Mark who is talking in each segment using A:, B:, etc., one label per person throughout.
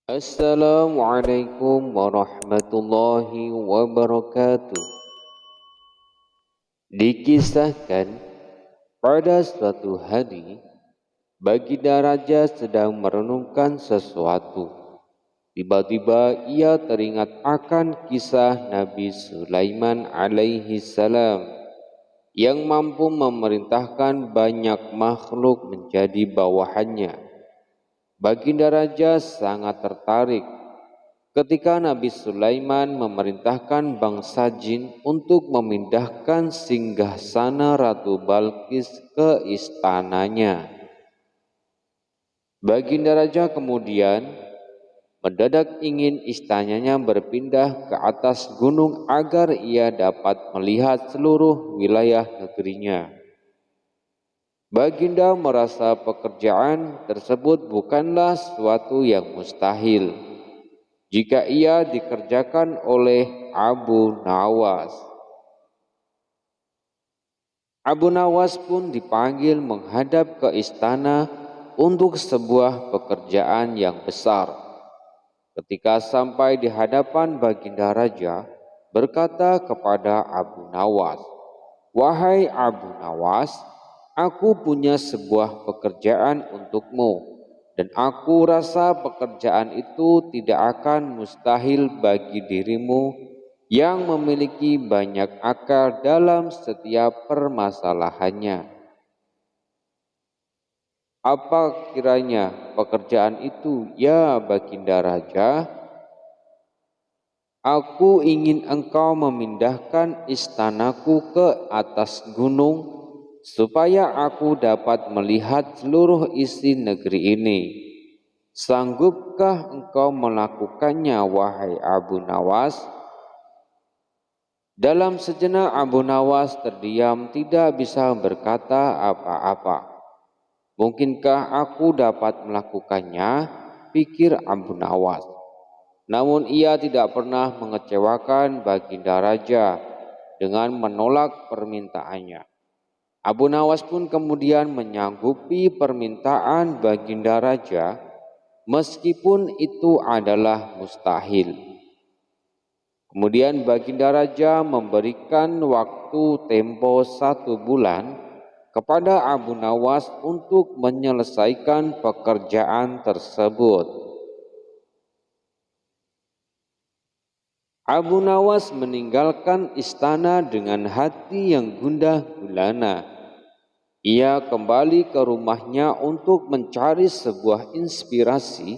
A: Assalamualaikum warahmatullahi wabarakatuh. Dikisahkan pada suatu hari, Baginda Raja sedang merenungkan sesuatu. Tiba-tiba ia teringat akan kisah Nabi Sulaiman alaihi salam yang mampu memerintahkan banyak makhluk menjadi bawahannya. Baginda Raja sangat tertarik ketika Nabi Sulaiman memerintahkan bangsa jin untuk memindahkan singgasana Ratu Balqis ke istananya. Baginda Raja kemudian mendadak ingin istananya berpindah ke atas gunung agar ia dapat melihat seluruh wilayah negerinya. Baginda merasa pekerjaan tersebut bukanlah sesuatu yang mustahil jika ia dikerjakan oleh Abu Nawas. Abu Nawas pun dipanggil menghadap ke istana untuk sebuah pekerjaan yang besar. Ketika sampai di hadapan Baginda Raja, berkata kepada Abu Nawas, "Wahai Abu Nawas, aku punya sebuah pekerjaan untukmu. Dan aku rasa pekerjaan itu tidak akan mustahil bagi dirimu yang memiliki banyak akal dalam setiap permasalahannya. Apa kiranya pekerjaan itu, ya Baginda Raja?" "Aku ingin engkau memindahkan istanaku ke atas gunung supaya aku dapat melihat seluruh isi negeri ini. Sanggupkah engkau melakukannya, wahai Abu Nawas?" Dalam sejenak Abu Nawas terdiam, tidak bisa berkata apa-apa. "Mungkinkah aku dapat melakukannya?" pikir Abu Nawas. Namun ia tidak pernah mengecewakan Baginda Raja dengan menolak permintaannya. Abu Nawas pun kemudian menyanggupi permintaan Baginda Raja meskipun itu adalah mustahil. Kemudian Baginda Raja memberikan waktu tempo 1 bulan kepada Abu Nawas untuk menyelesaikan pekerjaan tersebut. Abu Nawas meninggalkan istana dengan hati yang gundah gulana. Ia kembali ke rumahnya untuk mencari sebuah inspirasi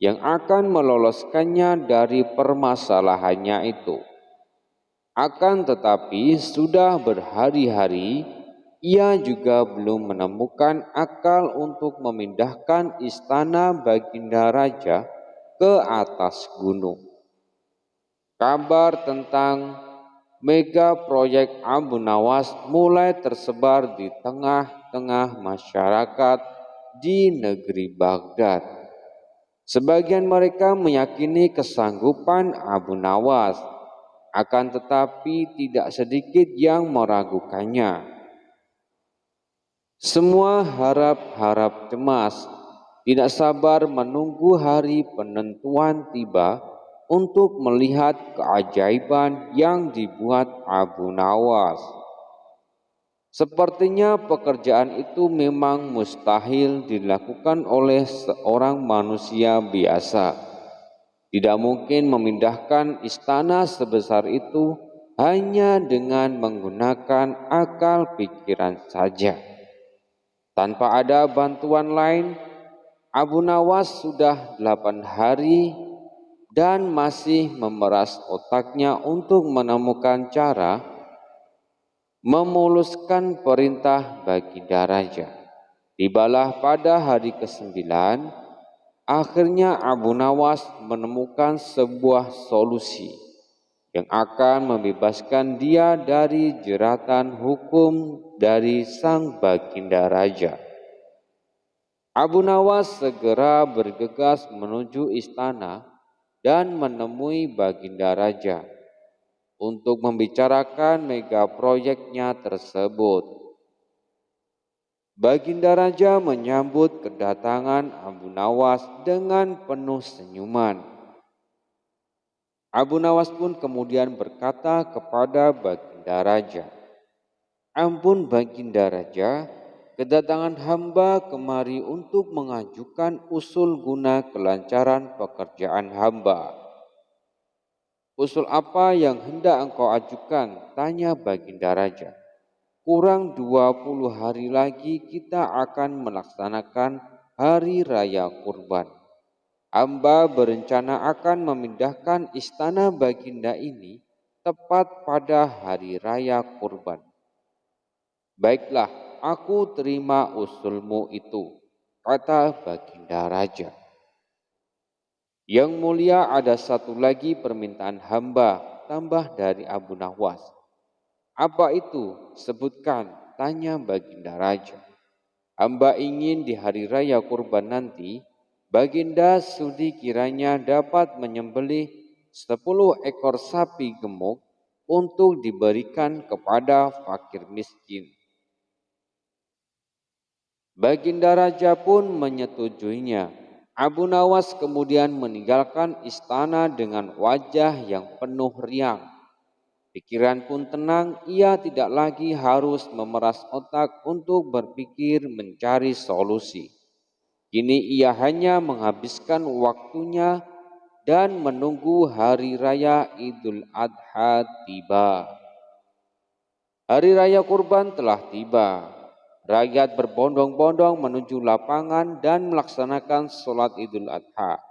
A: yang akan meloloskannya dari permasalahannya itu. Akan tetapi sudah berhari-hari ia juga belum menemukan akal untuk memindahkan istana Baginda Raja ke atas gunung. Kabar tentang mega proyek Abu Nawas mulai tersebar di tengah-tengah masyarakat di negeri Baghdad. Sebagian mereka meyakini kesanggupan Abu Nawas, akan tetapi tidak sedikit yang meragukannya. Semua harap-harap cemas, tidak sabar menunggu hari penentuan tiba untuk melihat keajaiban yang dibuat Abu Nawas. Sepertinya pekerjaan itu memang mustahil dilakukan oleh seorang manusia biasa. Tidak mungkin memindahkan istana sebesar itu hanya dengan menggunakan akal pikiran saja. Tanpa ada bantuan lain, Abu Nawas sudah 8 hari dan masih memeras otaknya untuk menemukan cara memuluskan perintah Baginda Raja. Tibalah pada hari ke-9, akhirnya Abu Nawas menemukan sebuah solusi yang akan membebaskan dia dari jeratan hukum dari sang Baginda Raja. Abu Nawas segera bergegas menuju istana dan menemui Baginda Raja untuk membicarakan mega proyeknya tersebut. Baginda Raja menyambut kedatangan Abu Nawas dengan penuh senyuman. Abu Nawas pun kemudian berkata kepada Baginda Raja, "Ampun Baginda Raja, kedatangan hamba kemari untuk mengajukan usul guna kelancaran pekerjaan hamba." "Usul apa yang hendak engkau ajukan?" tanya Baginda Raja. "Kurang 20 hari lagi kita akan melaksanakan hari raya kurban. Hamba berencana akan memindahkan istana Baginda ini tepat pada hari raya kurban." "Baiklah, aku terima usulmu itu," kata Baginda Raja. "Yang mulia, ada satu lagi permintaan hamba," tambah dari Abu Nawas. "Apa itu? Sebutkan," tanya Baginda Raja. "Hamba ingin di hari raya kurban nanti, Baginda sudi kiranya dapat menyembelih 10 ekor sapi gemuk untuk diberikan kepada fakir miskin." Baginda Raja pun menyetujuinya. Abu Nawas kemudian meninggalkan istana dengan wajah yang penuh riang. Pikiran pun tenang, ia tidak lagi harus memeras otak untuk berpikir mencari solusi. Kini ia hanya menghabiskan waktunya dan menunggu hari raya Idul Adha tiba. Hari raya kurban telah tiba. Rakyat berbondong-bondong menuju lapangan dan melaksanakan sholat Idul Adha.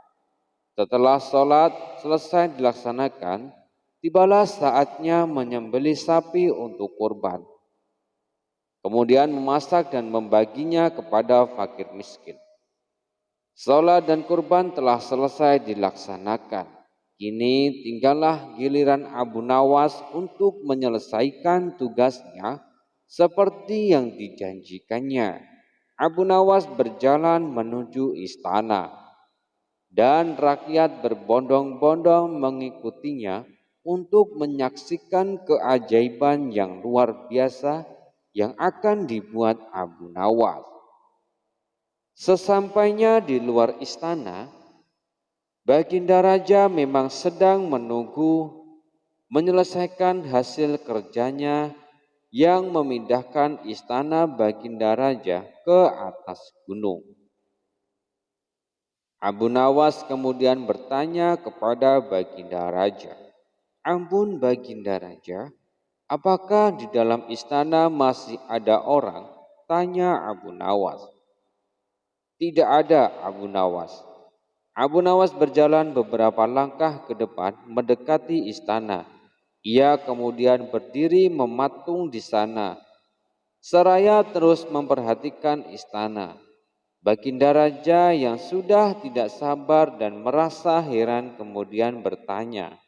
A: Setelah sholat selesai dilaksanakan, tibalah saatnya menyembelih sapi untuk kurban. Kemudian memasak dan membaginya kepada fakir miskin. Sholat dan kurban telah selesai dilaksanakan. Kini tinggallah giliran Abu Nawas untuk menyelesaikan tugasnya seperti yang dijanjikannya. Abu Nawas berjalan menuju istana dan rakyat berbondong-bondong mengikutinya untuk menyaksikan keajaiban yang luar biasa yang akan dibuat Abu Nawas. Sesampainya di luar istana, Baginda Raja memang sedang menunggu menyelesaikan hasil kerjanya yang memindahkan istana Baginda Raja ke atas gunung. Abu Nawas kemudian bertanya kepada Baginda Raja, "Ampun Baginda Raja, apakah di dalam istana masih ada orang?" tanya Abu Nawas. "Tidak ada, Abu Nawas." Abu Nawas berjalan beberapa langkah ke depan mendekati istana. Ia kemudian berdiri mematung di sana, seraya terus memperhatikan istana. Baginda Raja yang sudah tidak sabar dan merasa heran kemudian bertanya,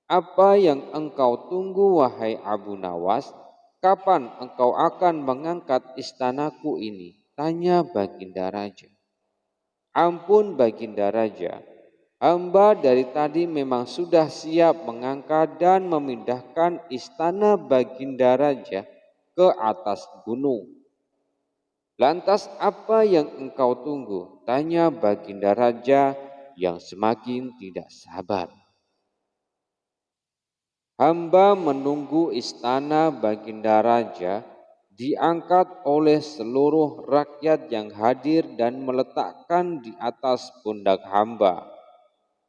A: "Apa yang engkau tunggu wahai Abu Nawas? Kapan engkau akan mengangkat istanaku ini?" tanya Baginda Raja. "Ampun Baginda Raja, hamba dari tadi memang sudah siap mengangkat dan memindahkan istana Baginda Raja ke atas gunung." "Lantas apa yang engkau tunggu?" tanya Baginda Raja yang semakin tidak sabar. "Hamba menunggu istana Baginda Raja diangkat oleh seluruh rakyat yang hadir dan meletakkan di atas pundak hamba.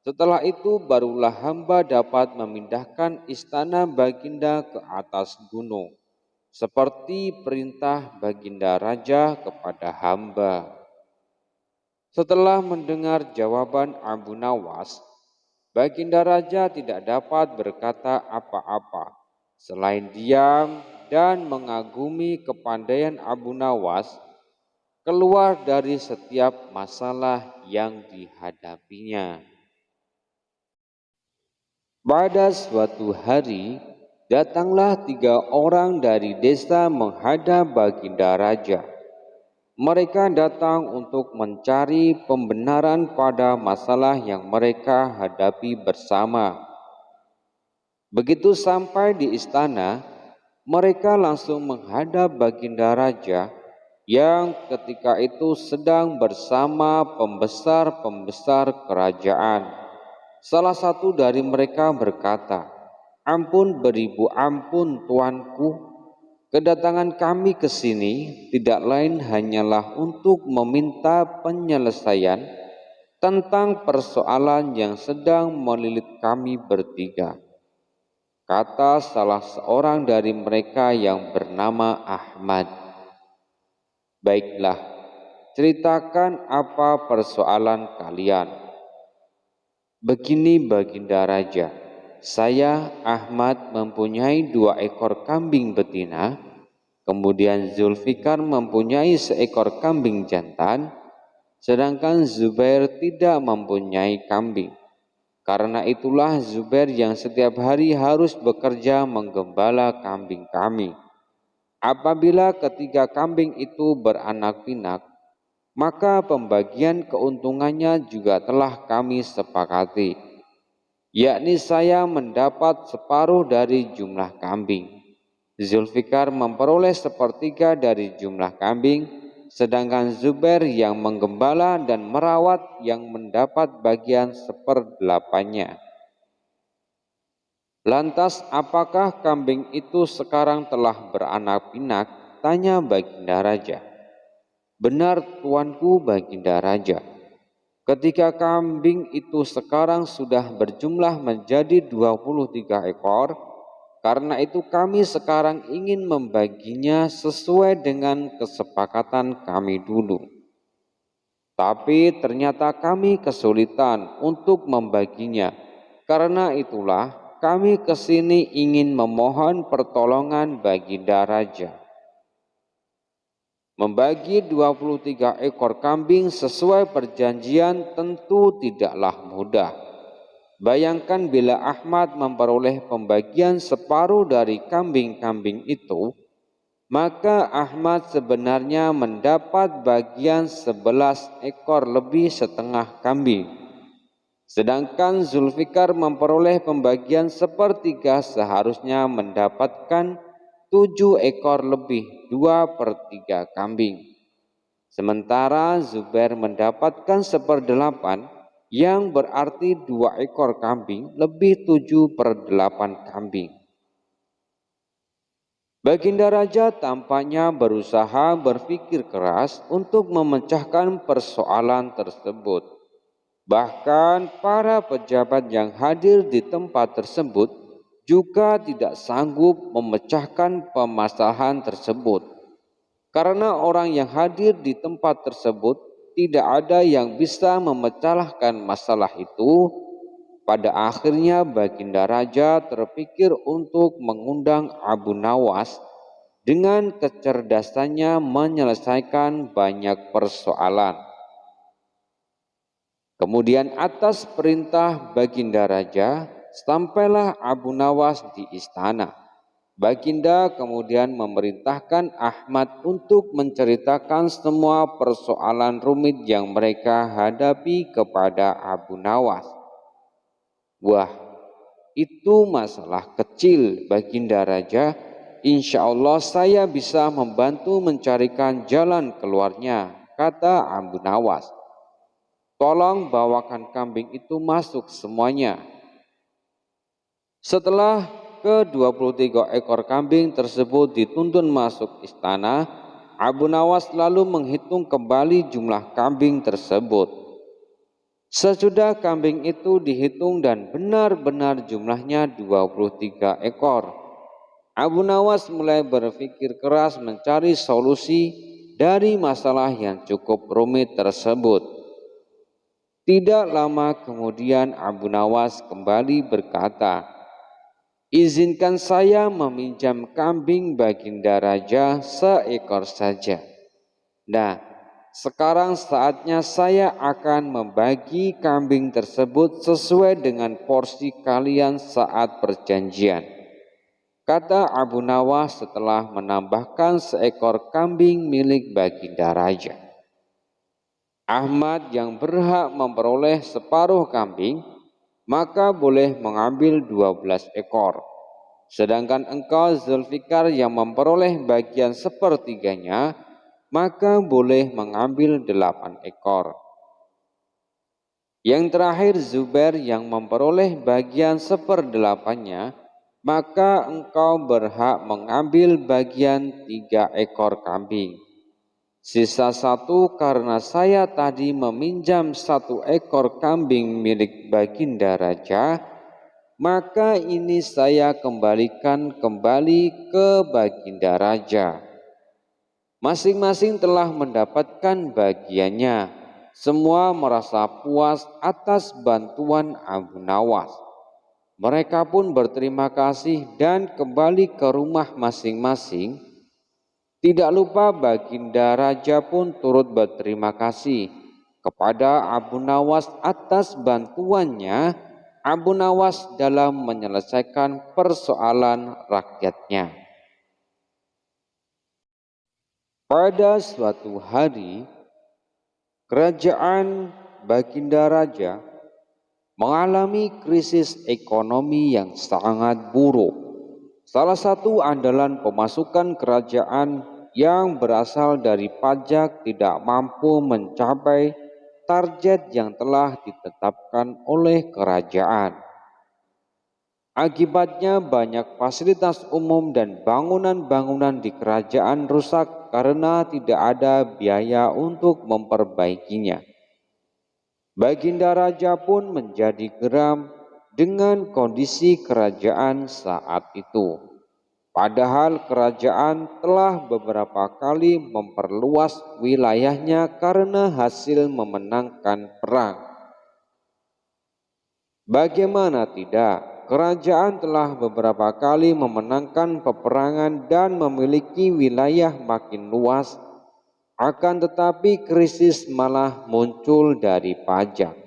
A: Setelah itu barulah hamba dapat memindahkan istana Baginda ke atas gunung, seperti perintah Baginda Raja kepada hamba." Setelah mendengar jawaban Abu Nawas, Baginda Raja tidak dapat berkata apa-apa selain diam dan mengagumi kepandaian Abu Nawas keluar dari setiap masalah yang dihadapinya. Pada suatu hari, datanglah 3 orang dari desa menghadap Baginda Raja. Mereka datang untuk mencari pembenaran pada masalah yang mereka hadapi bersama. Begitu sampai di istana, mereka langsung menghadap Baginda Raja yang ketika itu sedang bersama pembesar-pembesar kerajaan. Salah satu dari mereka berkata, "Ampun beribu ampun tuanku, kedatangan kami ke sini tidak lain hanyalah untuk meminta penyelesaian tentang persoalan yang sedang melilit kami bertiga." Kata salah seorang dari mereka yang bernama Ahmad, "Baiklah, ceritakan apa persoalan kalian." "Begini Baginda Raja, saya Ahmad mempunyai 2 ekor kambing betina, kemudian Zulfikar mempunyai seekor kambing jantan, sedangkan Zubair tidak mempunyai kambing. Karena itulah Zubair yang setiap hari harus bekerja menggembala kambing kami. Apabila ketiga kambing itu beranak pinak, maka pembagian keuntungannya juga telah kami sepakati, yakni saya mendapat separuh dari jumlah kambing, Zulfikar memperoleh sepertiga dari jumlah kambing, sedangkan Zubair yang menggembala dan merawat yang mendapat bagian 1/8-nya. Lantas apakah kambing itu sekarang telah beranak pinak?" tanya Baginda Raja. "Benar tuanku Baginda Raja, ketika kambing itu sekarang sudah berjumlah menjadi 23 ekor, karena itu kami sekarang ingin membaginya sesuai dengan kesepakatan kami dulu. Tapi ternyata kami kesulitan untuk membaginya. Karena itulah kami kesini ingin memohon pertolongan Baginda Raja." Membagi 23 ekor kambing sesuai perjanjian tentu tidaklah mudah. Bayangkan bila Ahmad memperoleh pembagian separuh dari kambing-kambing itu, maka Ahmad sebenarnya mendapat bagian 11 ekor lebih setengah kambing. Sedangkan Zulfikar memperoleh pembagian sepertiga, seharusnya mendapatkan 7 ekor lebih 2/3 kambing. Sementara Zubair mendapatkan 1/8, yang berarti 2 ekor kambing lebih 7/8 kambing. Baginda Raja tampaknya berusaha berpikir keras untuk memecahkan persoalan tersebut. Bahkan para pejabat yang hadir di tempat tersebut juga tidak sanggup memecahkan permasalahan tersebut. Karena orang yang hadir di tempat tersebut tidak ada yang bisa memecahkan masalah itu. Pada akhirnya Baginda Raja terpikir untuk mengundang Abu Nawas. Dengan kecerdasannya menyelesaikan banyak persoalan. Kemudian atas perintah Baginda Raja, sampailah Abu Nawas di istana. Baginda kemudian memerintahkan Ahmad untuk menceritakan semua persoalan rumit yang mereka hadapi kepada Abu Nawas. "Wah, itu masalah kecil Baginda Raja. Insya Allah saya bisa membantu mencarikan jalan keluarnya," kata Abu Nawas. "Tolong bawakan kambing itu masuk semuanya." Setelah ke-23 ekor kambing tersebut dituntun masuk istana, Abu Nawas lalu menghitung kembali jumlah kambing tersebut. Sesudah kambing itu dihitung dan benar-benar jumlahnya 23 ekor. Abu Nawas mulai berpikir keras mencari solusi dari masalah yang cukup rumit tersebut. Tidak lama kemudian Abu Nawas kembali berkata, "Izinkan saya meminjam kambing Baginda Raja seekor saja. Nah, sekarang saatnya saya akan membagi kambing tersebut sesuai dengan porsi kalian saat perjanjian," kata Abu Nawas setelah menambahkan seekor kambing milik Baginda Raja. Ahmad yang berhak memperoleh separuh kambing, maka boleh mengambil 12 ekor. Sedangkan engkau Zulfikar yang memperoleh bagian sepertiganya, maka boleh mengambil 8 ekor. Yang terakhir Zubair yang memperoleh bagian 1/8-nya, maka engkau berhak mengambil bagian 3 ekor kambing. Sisa 1 karena saya tadi meminjam 1 ekor kambing milik Baginda Raja, maka ini saya kembalikan kembali ke Baginda Raja. Masing-masing telah mendapatkan bagiannya. Semua merasa puas atas bantuan Abu Nawas. Mereka pun berterima kasih dan kembali ke rumah masing-masing. Tidak lupa Baginda Raja pun turut berterima kasih kepada Abu Nawas atas bantuannya Abu Nawas dalam menyelesaikan persoalan rakyatnya. Pada suatu hari, kerajaan Baginda Raja mengalami krisis ekonomi yang sangat buruk. Salah satu andalan pemasukan kerajaan yang berasal dari pajak tidak mampu mencapai target yang telah ditetapkan oleh kerajaan. Akibatnya banyak fasilitas umum dan bangunan-bangunan di kerajaan rusak karena tidak ada biaya untuk memperbaikinya. Baginda Raja pun menjadi geram dengan kondisi kerajaan saat itu. Padahal kerajaan telah beberapa kali memperluas wilayahnya karena hasil memenangkan perang. Bagaimana tidak, kerajaan telah beberapa kali memenangkan peperangan dan memiliki wilayah makin luas, akan tetapi krisis malah muncul dari pajak.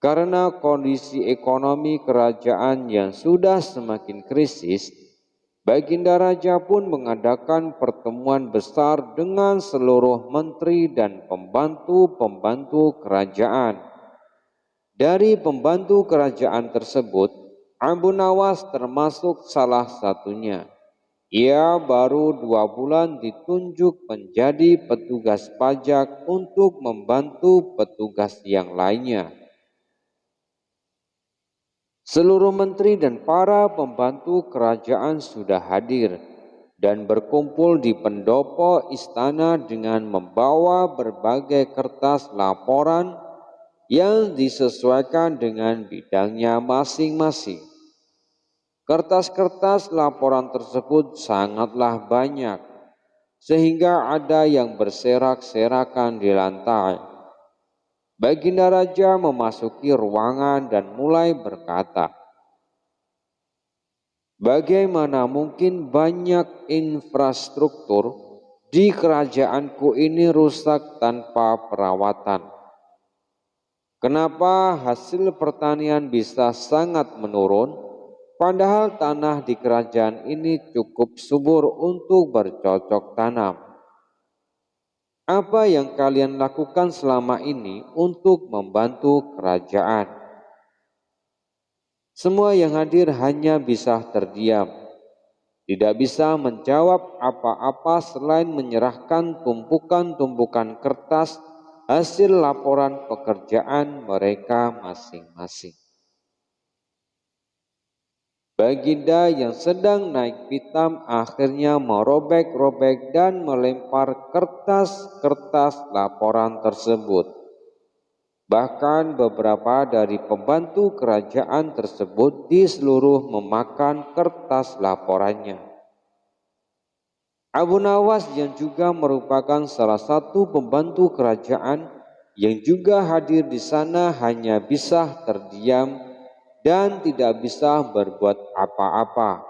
A: Karena kondisi ekonomi kerajaan yang sudah semakin krisis, Baginda Raja pun mengadakan pertemuan besar dengan seluruh menteri dan pembantu-pembantu kerajaan. Dari pembantu kerajaan tersebut, Abu Nawas termasuk salah satunya. Ia baru 2 bulan ditunjuk menjadi petugas pajak untuk membantu petugas yang lainnya. Seluruh menteri dan para pembantu kerajaan sudah hadir dan berkumpul di pendopo istana dengan membawa berbagai kertas laporan yang disesuaikan dengan bidangnya masing-masing. Kertas-kertas laporan tersebut sangatlah banyak, sehingga ada yang berserak-serakan di lantai. Baginda Raja memasuki ruangan dan mulai berkata, "Bagaimana mungkin banyak infrastruktur di kerajaanku ini rusak tanpa perawatan? Kenapa hasil pertanian bisa sangat menurun, padahal tanah di kerajaan ini cukup subur untuk bercocok tanam? Apa yang kalian lakukan selama ini untuk membantu kerajaan?" Semua yang hadir hanya bisa terdiam, tidak bisa menjawab apa-apa selain menyerahkan tumpukan-tumpukan kertas hasil laporan pekerjaan mereka masing-masing. Baginda yang sedang naik pitam akhirnya merobek-robek dan melempar kertas-kertas laporan tersebut. Bahkan beberapa dari pembantu kerajaan tersebut diseluruh memakan kertas laporannya. Abu Nawas yang juga merupakan salah satu pembantu kerajaan yang juga hadir di sana hanya bisa terdiam dan tidak bisa berbuat apa-apa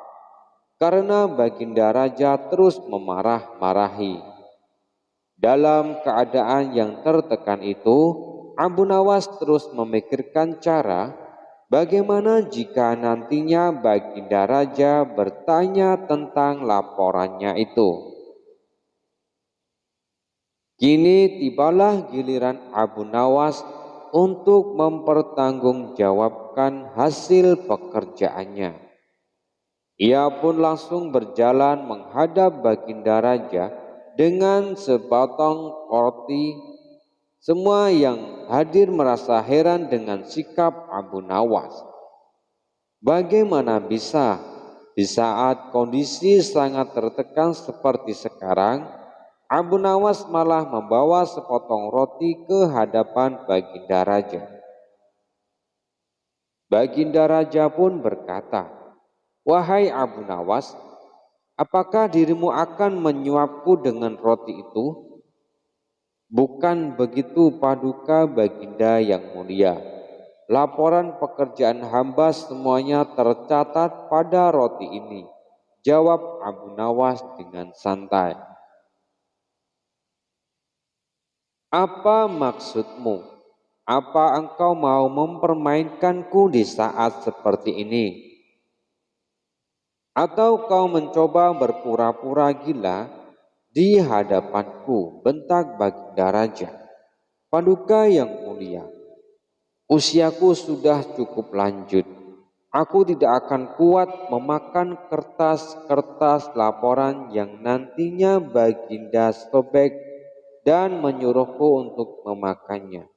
A: karena Baginda Raja terus memarah-marahi. Dalam keadaan yang tertekan itu, Abu Nawas terus memikirkan cara bagaimana jika nantinya Baginda Raja bertanya tentang laporannya itu. Kini tibalah giliran Abu Nawas untuk mempertanggungjawabkan hasil pekerjaannya. Ia pun langsung berjalan menghadap Baginda Raja dengan sepotong roti. Semua yang hadir merasa heran dengan sikap Abu Nawas. Bagaimana bisa di saat kondisi sangat tertekan seperti sekarang, Abu Nawas malah membawa sepotong roti ke hadapan Baginda Raja. Baginda Raja pun berkata, "Wahai Abu Nawas, apakah dirimu akan menyuapku dengan roti itu?" "Bukan begitu Paduka Baginda yang mulia. Laporan pekerjaan hamba semuanya tercatat pada roti ini," jawab Abu Nawas dengan santai. "Apa maksudmu? Apa engkau mau mempermainkanku di saat seperti ini? Atau kau mencoba berpura-pura gila di hadapanku?" bentak Baginda Raja. "Paduka yang mulia, usiaku sudah cukup lanjut. Aku tidak akan kuat memakan kertas-kertas laporan yang nantinya Baginda sobek dan menyuruhku untuk memakannya.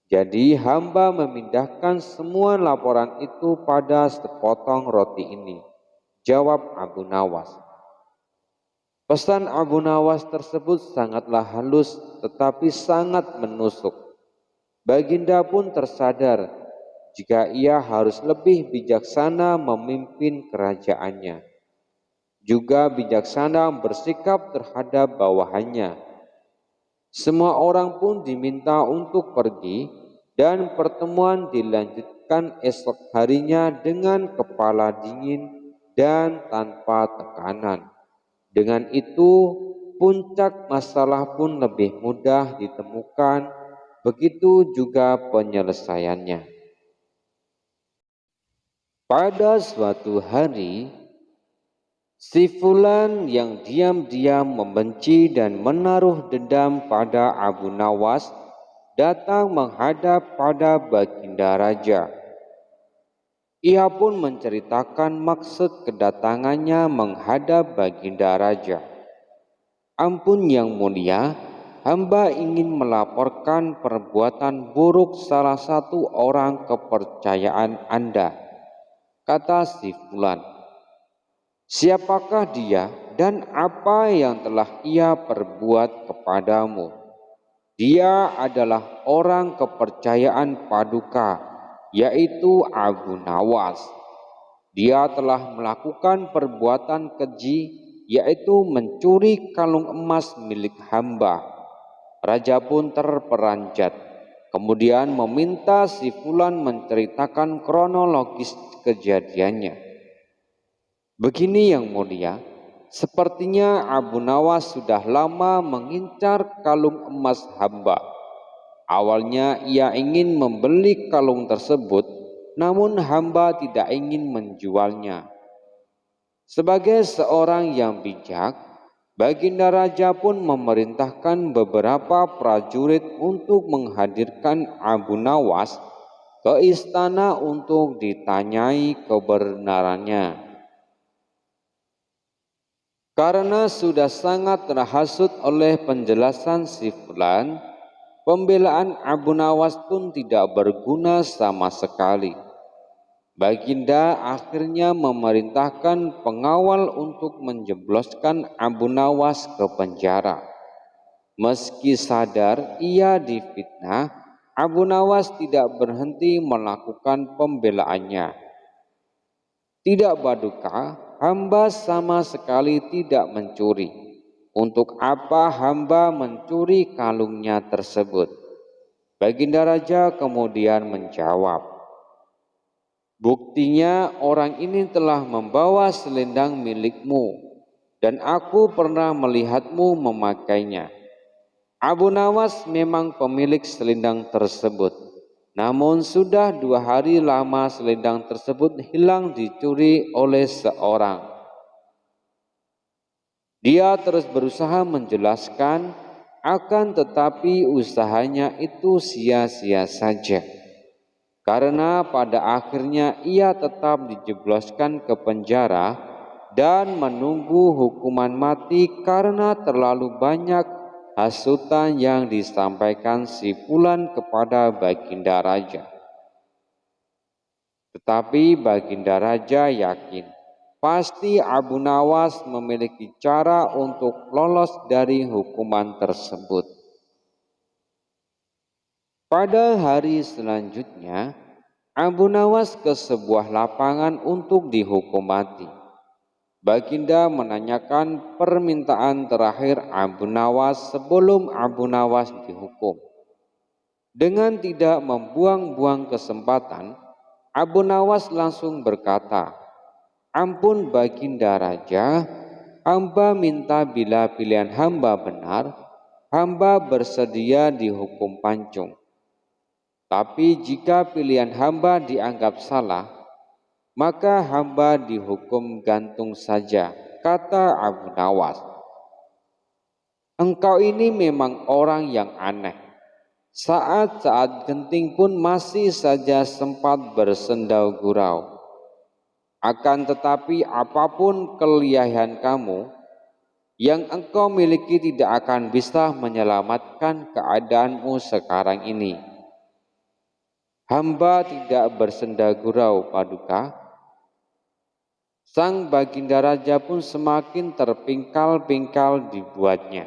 A: Jadi hamba memindahkan semua laporan itu pada sepotong roti ini," jawab Abu Nawas. Pesan Abu Nawas tersebut sangatlah halus tetapi sangat menusuk. Baginda pun tersadar jika ia harus lebih bijaksana memimpin kerajaannya, juga bijaksana bersikap terhadap bawahannya. Semua orang pun diminta untuk pergi dan pertemuan dilanjutkan esok harinya dengan kepala dingin dan tanpa tekanan. Dengan itu, puncak masalah pun lebih mudah ditemukan, begitu juga penyelesaiannya. Pada suatu hari, si Fulan yang diam-diam membenci dan menaruh dendam pada Abu Nawas datang menghadap pada Baginda Raja. Ia pun menceritakan maksud kedatangannya menghadap Baginda Raja. "Ampun yang mulia, hamba ingin melaporkan perbuatan buruk salah satu orang kepercayaan Anda," kata si Fulan. "Siapakah dia dan apa yang telah ia perbuat kepadamu?" "Dia adalah orang kepercayaan Paduka, yaitu Abu Nawas. Dia telah melakukan perbuatan keji, yaitu mencuri kalung emas milik hamba." Raja pun terperanjat, kemudian meminta si Fulan menceritakan kronologis kejadiannya. "Begini yang mulia, sepertinya Abu Nawas sudah lama mengincar kalung emas hamba. Awalnya ia ingin membeli kalung tersebut, namun hamba tidak ingin menjualnya. Sebagai seorang yang bijak, Baginda Raja pun memerintahkan beberapa prajurit untuk menghadirkan Abu Nawas ke istana untuk ditanyai kebenarannya. Karena sudah sangat terhasut oleh penjelasan si Fulan, pembelaan Abu Nawas pun tidak berguna sama sekali. Baginda akhirnya memerintahkan pengawal untuk menjebloskan Abu Nawas ke penjara. Meski sadar ia difitnah, Abu Nawas tidak berhenti melakukan pembelaannya. "Tidak Paduka, hamba sama sekali tidak mencuri. Untuk apa hamba mencuri kalungnya tersebut?" Baginda Raja kemudian menjawab, "Buktinya orang ini telah membawa selendang milikmu dan aku pernah melihatmu memakainya. Abu Nawas memang pemilik selendang tersebut. Namun sudah 2 hari lama selendang tersebut hilang dicuri oleh seorang." Dia terus berusaha menjelaskan, akan tetapi usahanya itu sia-sia saja. Karena pada akhirnya ia tetap dijebloskan ke penjara dan menunggu hukuman mati karena terlalu banyak hasutan yang disampaikan si Fulan kepada Baginda Raja. Tetapi Baginda Raja yakin pasti Abu Nawas memiliki cara untuk lolos dari hukuman tersebut. Pada hari selanjutnya, Abu Nawas ke sebuah lapangan untuk dihukum mati. Baginda menanyakan permintaan terakhir Abu Nawas sebelum Abu Nawas dihukum. Dengan tidak membuang-buang kesempatan, Abu Nawas langsung berkata, "Ampun Baginda Raja, hamba minta bila pilihan hamba benar, hamba bersedia dihukum pancung. Tapi jika pilihan hamba dianggap salah, maka hamba dihukum gantung saja," kata Abu Nawas. "Engkau ini memang orang yang aneh. Saat-saat genting pun masih saja sempat bersendau gurau. Akan tetapi apapun kelihayan kamu, yang engkau miliki tidak akan bisa menyelamatkan keadaanmu sekarang ini." "Hamba tidak bersenda gurau, Paduka." Sang Baginda Raja pun semakin terpingkal-pingkal dibuatnya.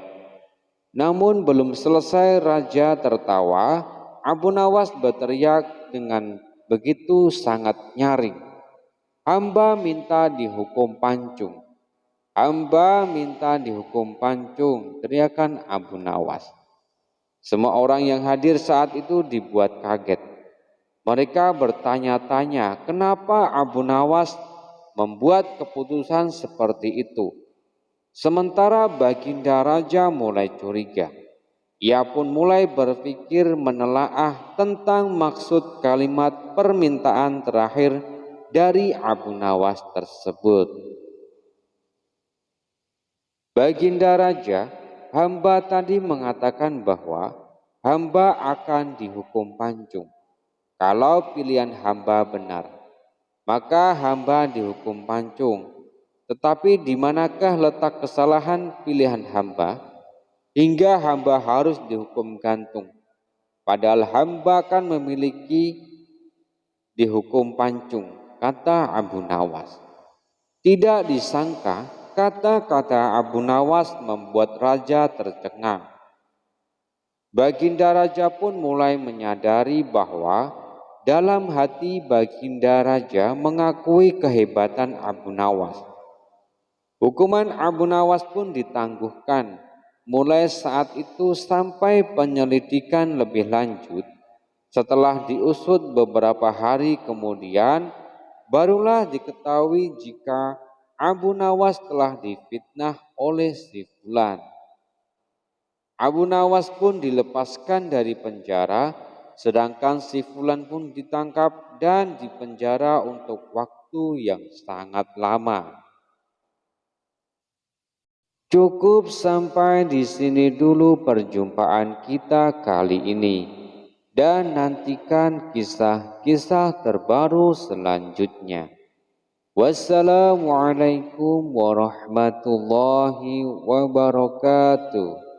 A: Namun belum selesai Raja tertawa, Abu Nawas berteriak dengan begitu sangat nyaring, "Hamba minta dihukum pancung. Hamba minta dihukum pancung," teriakan Abu Nawas. Semua orang yang hadir saat itu dibuat kaget. Mereka bertanya-tanya kenapa Abu Nawas membuat keputusan seperti itu. Sementara Baginda Raja mulai curiga. Ia pun mulai berpikir menelaah tentang maksud kalimat permintaan terakhir dari Abu Nawas tersebut. "Baginda Raja, hamba tadi mengatakan bahwa hamba akan dihukum pancung. Kalau pilihan hamba benar, maka hamba dihukum pancung. Tetapi di manakah letak kesalahan pilihan hamba hingga hamba harus dihukum gantung? Padahal hamba kan memiliki dihukum pancung," kata Abu Nawas. Tidak disangka kata-kata Abu Nawas membuat Raja tercengang. Baginda Raja pun mulai menyadari bahwa dalam hati Baginda Raja mengakui kehebatan Abu Nawas. Hukuman Abu Nawas pun ditangguhkan. Mulai saat itu sampai penyelidikan lebih lanjut. Setelah diusut beberapa hari kemudian, barulah diketahui jika Abu Nawas telah difitnah oleh si Fulan. Abu Nawas pun dilepaskan dari penjara, sedangkan si Fulan pun ditangkap dan dipenjara untuk waktu yang sangat lama. Cukup sampai di sini dulu perjumpaan kita kali ini, dan nantikan kisah-kisah terbaru selanjutnya. Wassalamualaikum warahmatullahi wabarakatuh.